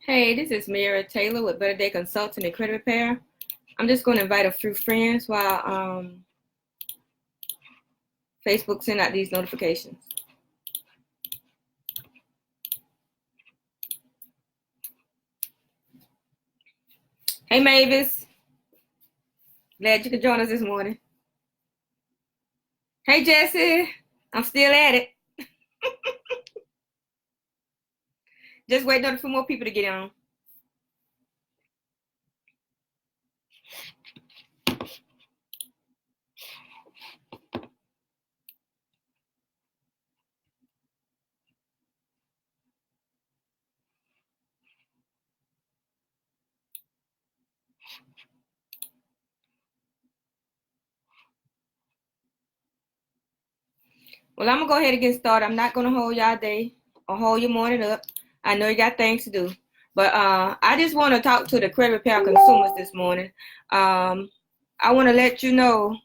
Hey, this is Mara Taylor with Better Day Consulting and Credit Repair. I'm just going to invite a few friends while Facebook send out these notifications. Hey, Mavis. Glad you could join us this morning. Hey, Jesse. I'm still at it. Just waiting on a few more people to get on. Well, I'm going to go ahead and get started. I'm not going to hold y'all day or hold your morning up. I know you got things to do. But I just want to talk to the credit repair consumers this morning. I want to let you know,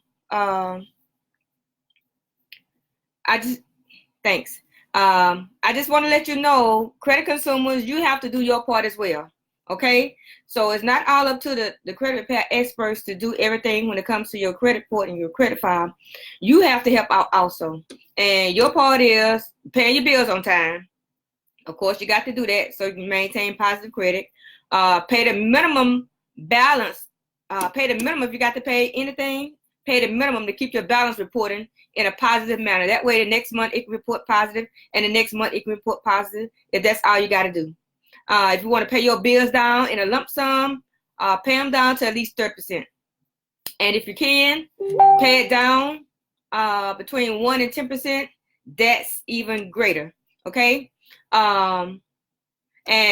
thanks. I just want to let you know, credit consumers, you have to do your part as well. Okay? So it's not all up to the credit repair experts to do everything when it comes to your credit report and your credit file. You have to help out also. And your part is paying your bills on time. Of course, you got to do that so you can maintain positive credit. Pay the minimum balance. Pay the minimum if you got to pay anything. Pay the minimum to keep your balance reporting in a positive manner. That way, the next month it can report positive, and the next month it can report positive. If that's all you got to do. If you want to pay your bills down in a lump sum, pay them down to at least 30%. And if you can, pay it down between 1 and 10%. That's even greater. Okay. And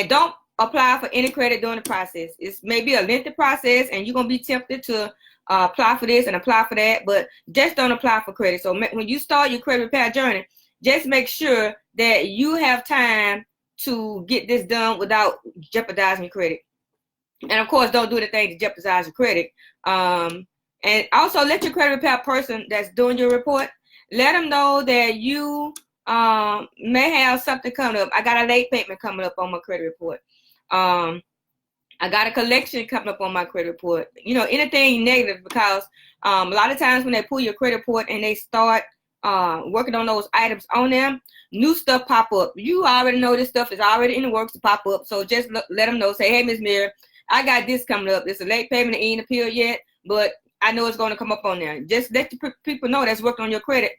don't apply for any credit during the process. It's maybe a lengthy process, and you're gonna be tempted to apply for this and apply for that, but just don't apply for credit. So when you start your credit repair journey, just make sure that you have time to get this done without jeopardizing your credit. And of course, don't do anything to jeopardize your credit. And also let your credit repair person that's doing your report, let them know that you may have something coming up. I got a late payment coming up on my credit report. I got a collection coming up on my credit report. You know, anything negative, because a lot of times when they pull your credit report and they start working on those items on them, new stuff pop up. You already know this stuff is already in the works to pop up. So just let them know. Say, hey, Miss Mary, I got this coming up. It's a late payment. It ain't appeared yet, but I know it's going to come up on there. Just let the people know that's working on your credit,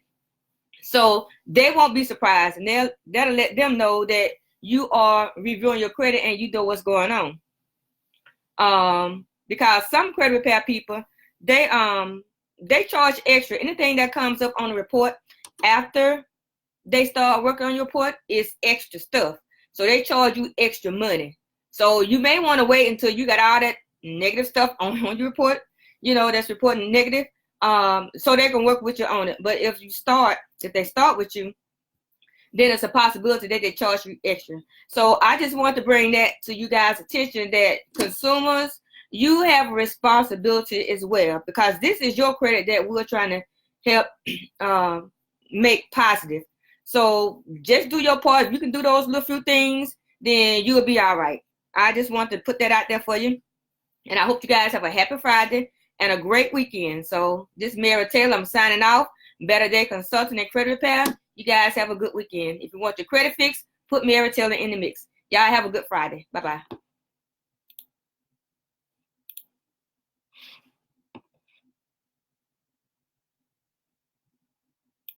so they won't be surprised, and that'll let them know that you are reviewing your credit and you know what's going on. Because some credit repair people, they charge extra. Anything that comes up on the report after they start working on your report is extra stuff. So they charge you extra money. So you may want to wait until you got all that negative stuff on your report, you know, that's reporting negative, so they can work with you on it. But if they start with you, then it's a possibility that they charge you extra. So I just want to bring that to you guys' attention, that consumers, you have a responsibility as well, because this is your credit that we're trying to help make positive. So just do your part. If you can do those little few things, then you'll be all right. I just want to put that out there for you. And I hope you guys have a happy Friday and a great weekend. So this is Mara Taylor. I'm signing off. Better Day Consulting and Credit Repair. You guys have a good weekend. If you want your credit fixed, put Mara Taylor in the mix. Y'all have a good Friday. Bye-bye.